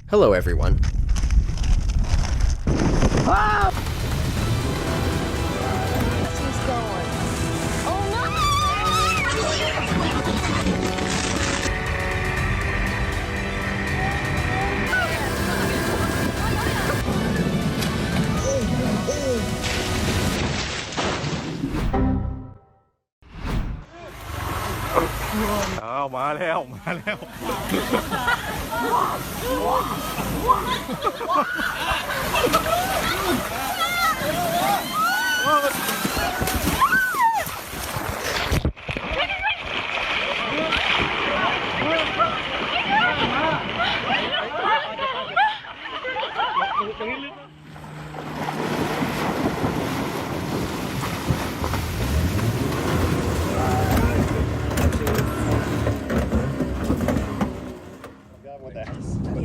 Hello, everyone. Ah! He's going. Ohมาแล้ว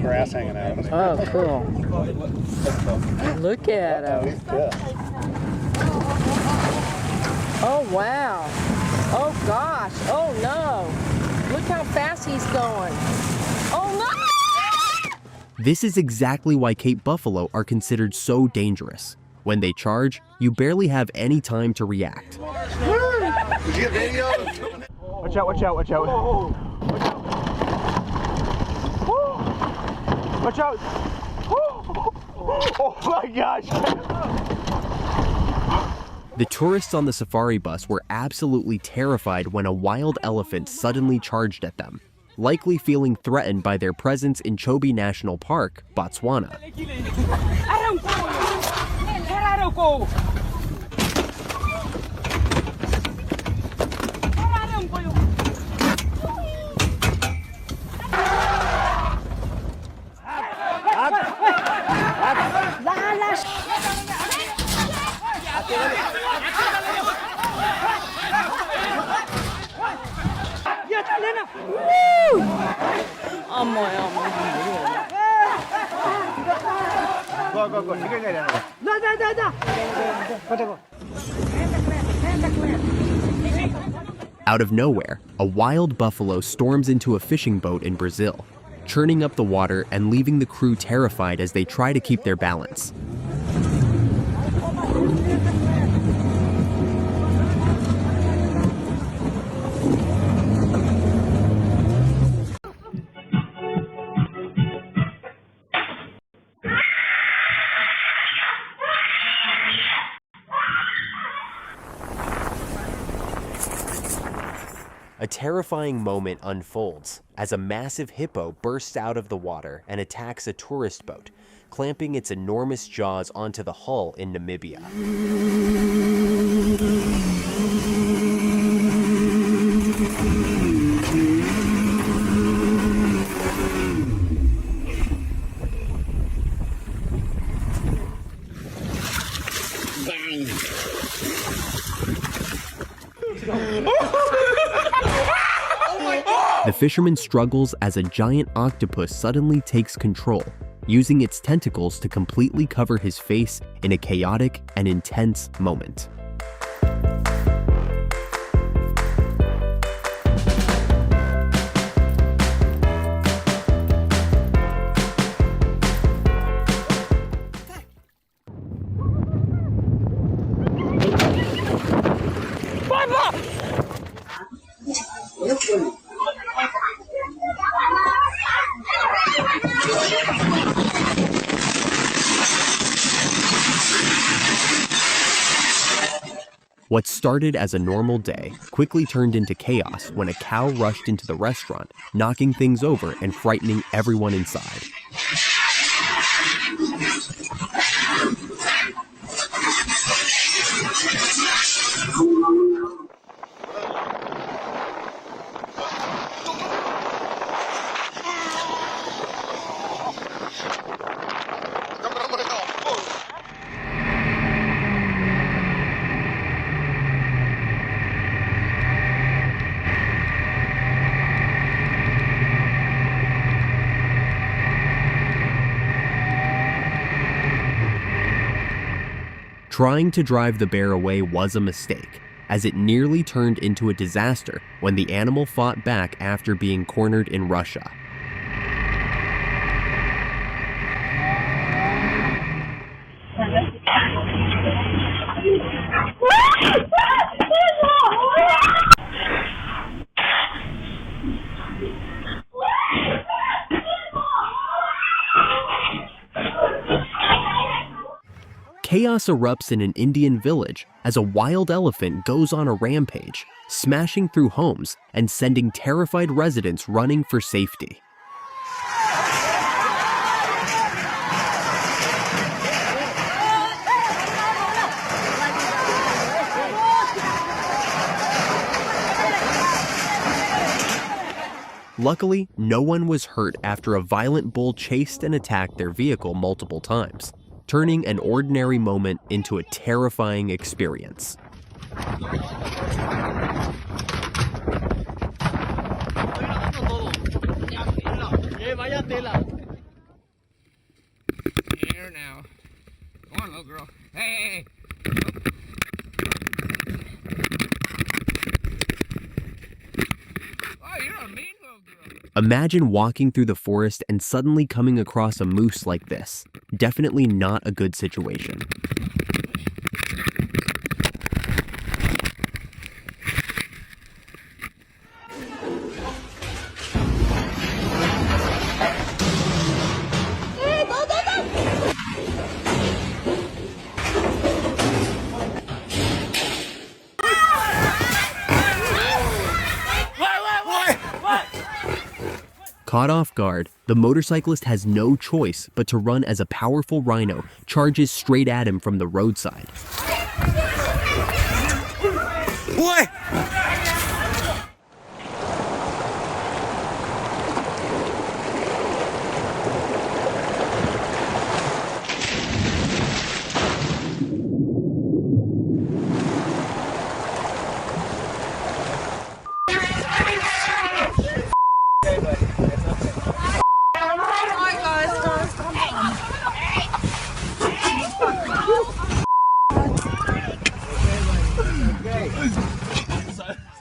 Grass hanging out. Oh, cool. Look at him. Oh, wow. Oh, gosh. Oh, no. Look how fast he's going. Oh, no! This is exactly why Cape buffalo are considered so dangerous. When they charge, you barely have any time to react. Did you get video? Watch out, watch out, watch out. Watch out! Oh my gosh! The tourists on the safari bus were absolutely terrified when a wild elephant suddenly charged at them, likely feeling threatened by their presence in Chobe National Park, Botswana. Out of nowhere, a wild buffalo storms into a fishing boat in Brazil, churning up the water and leaving the crew terrified as they try to keep their balance. A terrifying moment unfolds as a massive hippo bursts out of the water and attacks a tourist boat, clamping its enormous jaws onto the hull in Namibia. The fisherman struggles as a giant octopus suddenly takes control, using its tentacles to completely cover his face in a chaotic and intense moment. What started as a normal day quickly turned into chaos when a cow rushed into the restaurant, knocking things over and frightening everyone inside. Trying to drive the bear away was a mistake, as it nearly turned into a disaster when the animal fought back after being cornered in Russia. Chaos erupts in an Indian village as a wild elephant goes on a rampage, smashing through homes and sending terrified residents running for safety. Luckily, no one was hurt after a violent bull chased and attacked their vehicle multiple times, turning an ordinary moment into a terrifying experience. Here now. Come on, little girl. Hey. Oh, you're a mean little girl. Imagine walking through the forest and suddenly coming across a moose like this. Definitely not a good situation. Caught off guard, the motorcyclist has no choice but to run as a powerful rhino charges straight at him from the roadside. What?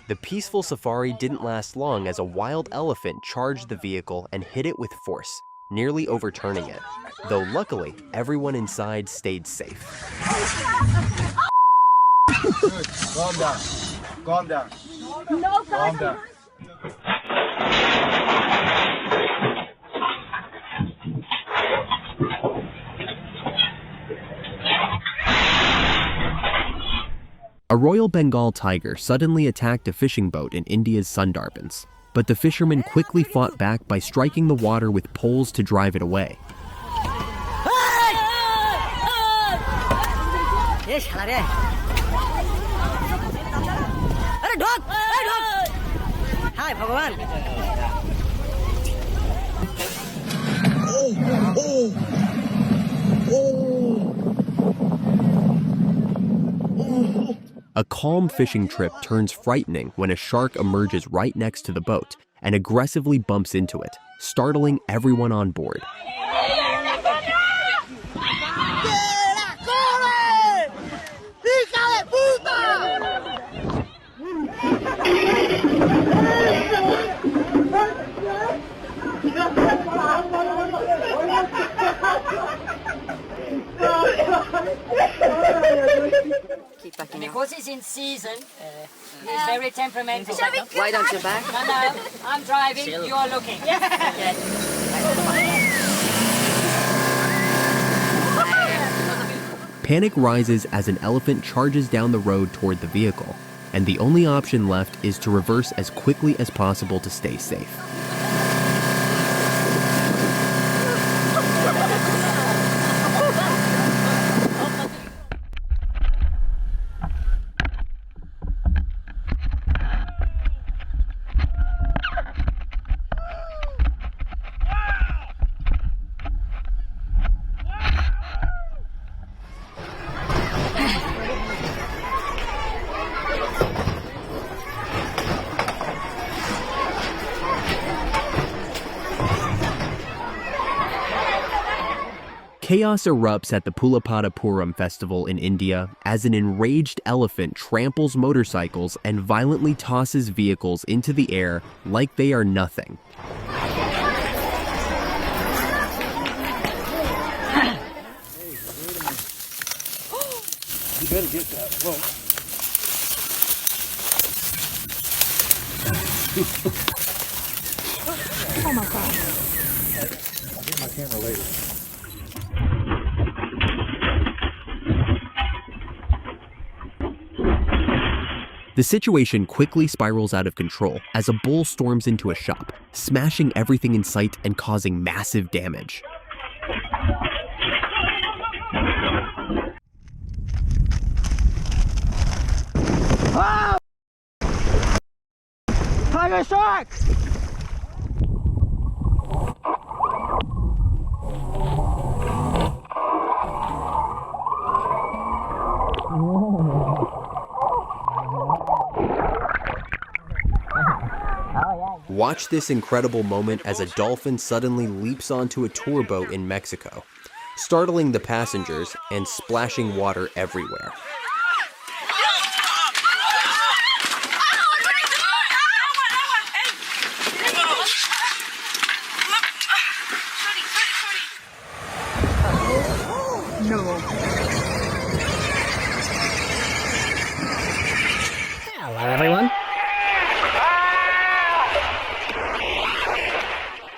The peaceful safari didn't last long as a wild elephant charged the vehicle and hit it with force, nearly overturning it, though luckily everyone inside stayed safe. Good. Calm down. Calm down. No, calm down. A Royal Bengal tiger suddenly attacked a fishing boat in India's Sundarbans, but the fishermen quickly fought back by striking the water with poles to drive it away. A calm fishing trip turns frightening when a shark emerges right next to the boat and aggressively bumps into it, startling everyone on board. Because he's in season, he's very temperamental. Why don't you back? No, I'm driving, you're looking. Panic rises as an elephant charges down the road toward the vehicle, and the only option left is to reverse as quickly as possible to stay safe. Chaos erupts at the Pulapadapuram festival in India as an enraged elephant tramples motorcycles and violently tosses vehicles into the air like they are nothing. You better get that. Whoa. Oh my God. I'll get my camera later. The situation quickly spirals out of control as a bull storms into a shop, smashing everything in sight and causing massive damage. Oh! Tiger shark! Watch this incredible moment as a dolphin suddenly leaps onto a tour boat in Mexico, startling the passengers and splashing water everywhere. Hello, everyone.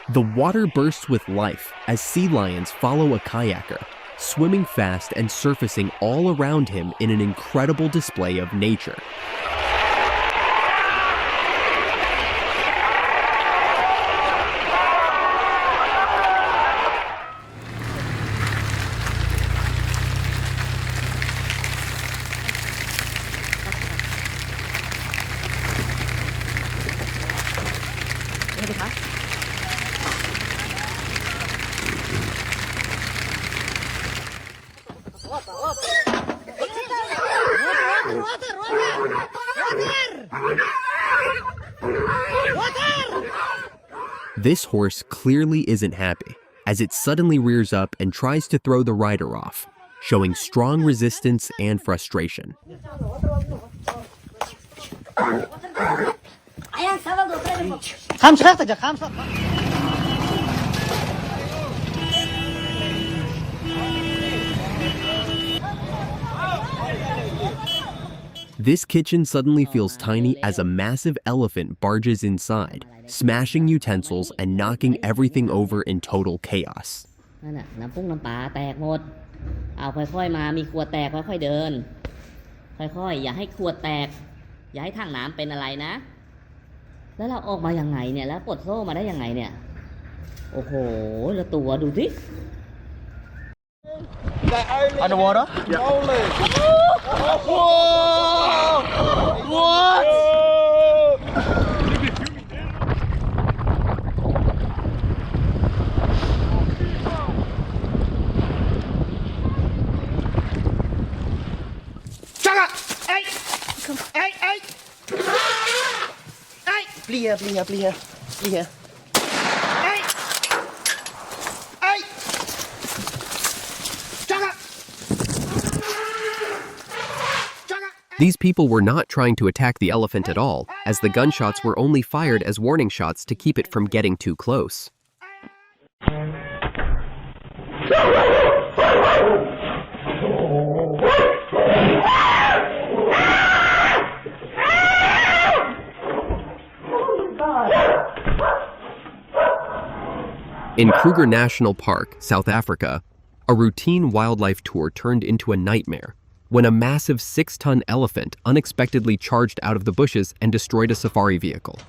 The water bursts with life as sea lions follow a kayaker, swimming fast and surfacing all around him in an incredible display of nature. This horse clearly isn't happy, as it suddenly rears up and tries to throw the rider off, showing strong resistance and frustration. This kitchen suddenly feels tiny as a massive elephant barges inside, smashing utensils and knocking everything over in total chaos. นั่นน่ะน้ำพุน้ำปลาแตกหมดเอาค่อยๆมามีขวดแตกค่อยๆเดินค่อยๆอย่าให้ขวดแตกอย่าให้ถังน้ำเป็นอะไรนะแล้วเราออกมายังไงเนี่ยแล้วปลดโซ่มาได้ยังไงเนี่ยโอ้โหแล้วตัวดูสิ Underwater? Yeah. Whoa! What? Chaka! Hey! Hey! Hey! Hey! Bli her, bli her, bli her. Bli her. Hey! Hey! Chaka! These people were not trying to attack the elephant at all, as the gunshots were only fired as warning shots to keep it from getting too close. In Kruger National Park, South Africa, a routine wildlife tour turned into a nightmare when a massive 6-ton elephant unexpectedly charged out of the bushes and destroyed a safari vehicle.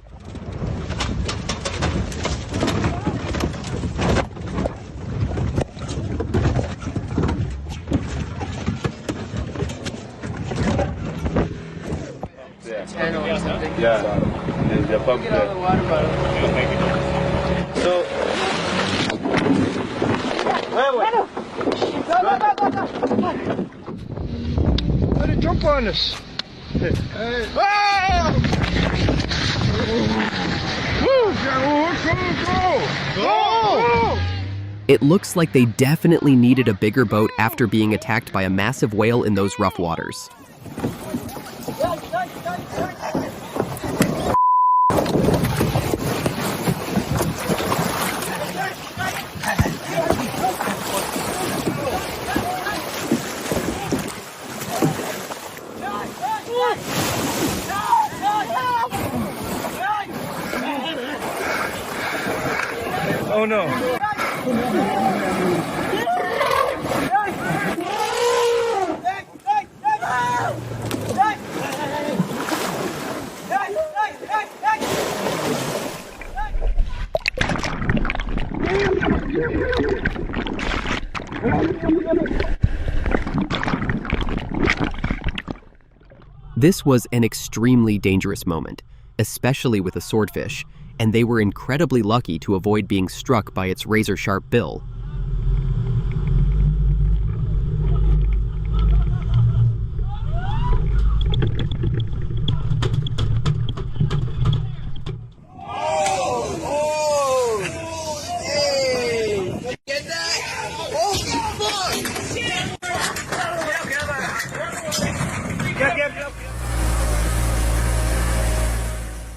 Yeah, there's a pump there. So, Let it jump on us. Hey. Ah! Go! It looks like they definitely needed a bigger boat after being attacked by a massive whale in those rough waters. Oh no. This was an extremely dangerous moment, especially with a swordfish, and they were incredibly lucky to avoid being struck by its razor-sharp bill.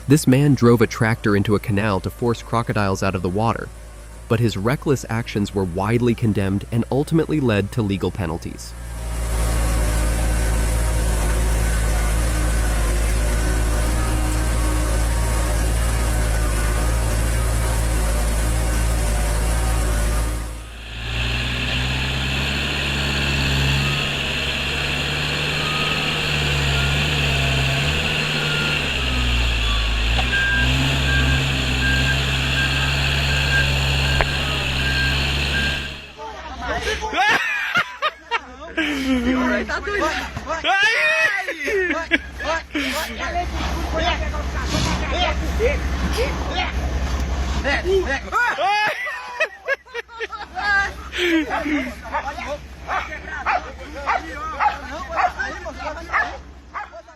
This man drove a tractor into a canal to force crocodiles out of the water, but his reckless actions were widely condemned and ultimately led to legal penalties.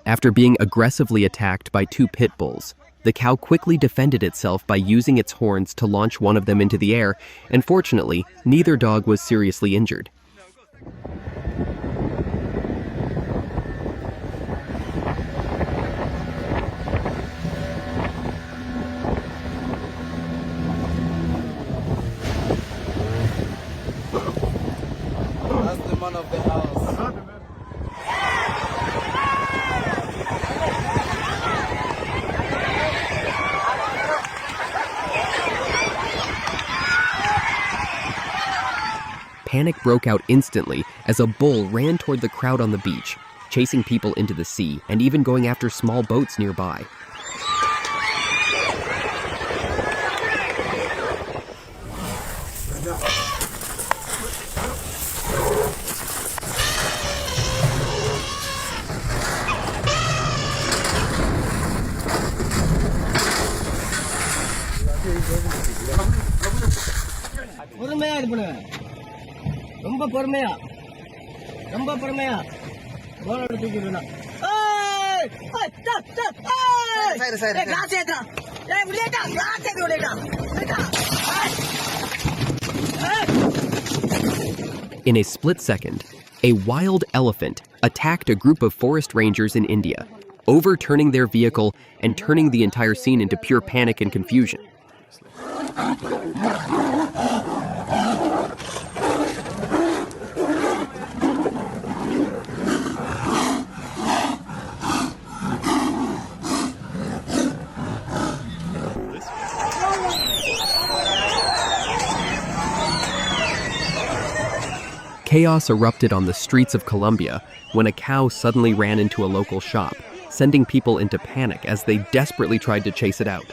After being aggressively attacked by two pit bulls, the cow quickly defended itself by using its horns to launch one of them into the air, and fortunately, neither dog was seriously injured. That's the man of the house. Panic broke out instantly as a bull ran toward the crowd on the beach, chasing people into the sea and even going after small boats nearby. In a split second, a wild elephant attacked a group of forest rangers in India, overturning their vehicle and turning the entire scene into pure panic and confusion. Chaos erupted on the streets of Colombia when a cow suddenly ran into a local shop, sending people into panic as they desperately tried to chase it out.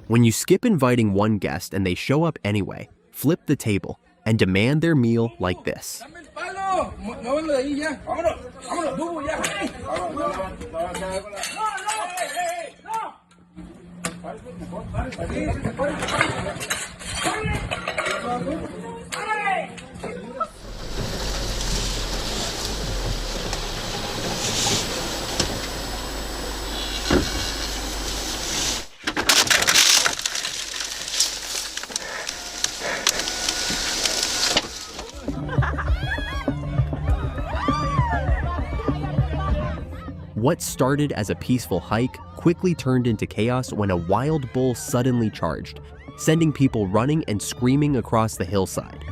When you skip inviting one guest and they show up anyway, flip the table and demand their meal like this. What started as a peaceful hike quickly turned into chaos when a wild bull suddenly charged, sending people running and screaming across the hillside.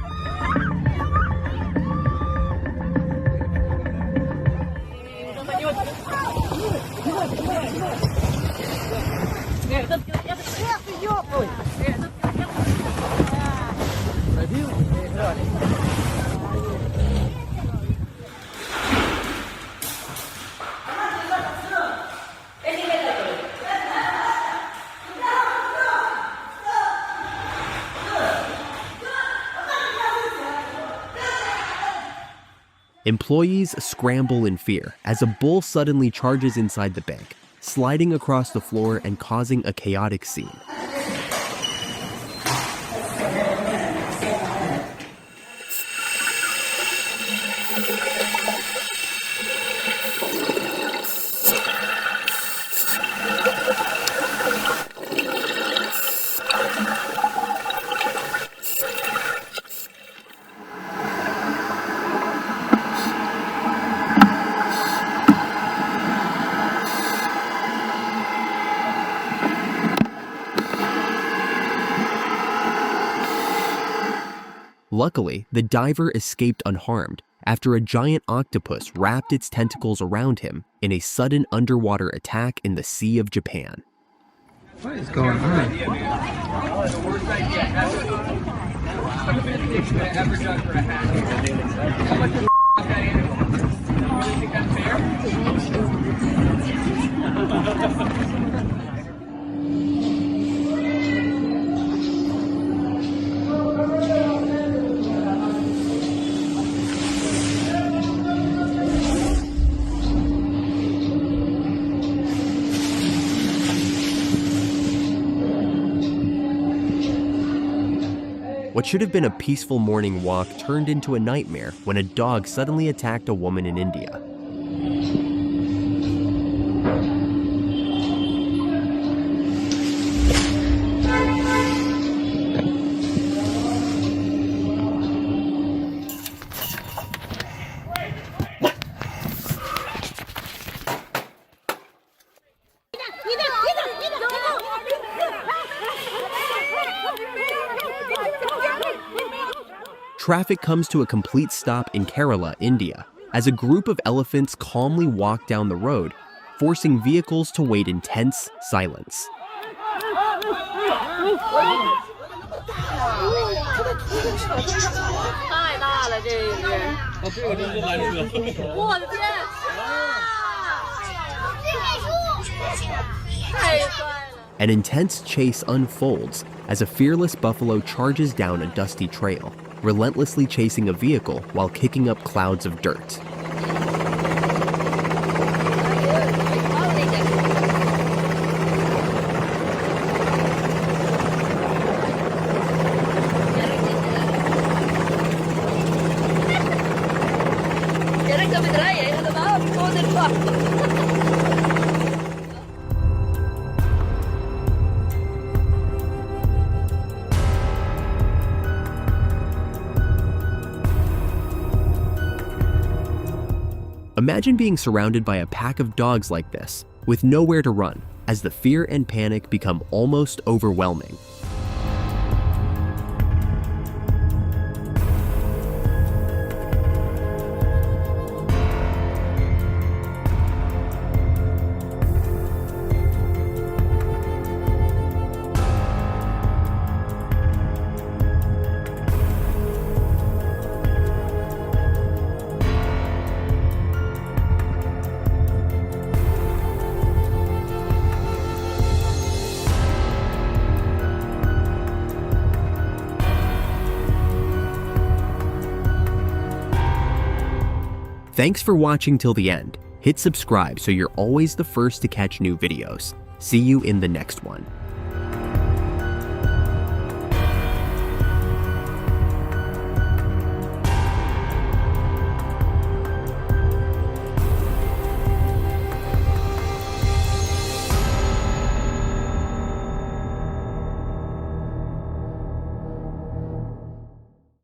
Employees scramble in fear as a bull suddenly charges inside the bank, sliding across the floor and causing a chaotic scene. Luckily, the diver escaped unharmed after a giant octopus wrapped its tentacles around him in a sudden underwater attack in the Sea of Japan. What is going on? What should have been a peaceful morning walk turned into a nightmare when a dog suddenly attacked a woman in India. Traffic comes to a complete stop in Kerala, India, as a group of elephants calmly walk down the road, forcing vehicles to wait in tense silence. An intense chase unfolds as a fearless buffalo charges down a dusty trail, relentlessly chasing a vehicle while kicking up clouds of dirt. Imagine being surrounded by a pack of dogs like this, with nowhere to run, as the fear and panic become almost overwhelming. Thanks for watching till the end. Hit subscribe so you're always the first to catch new videos. See you in the next one.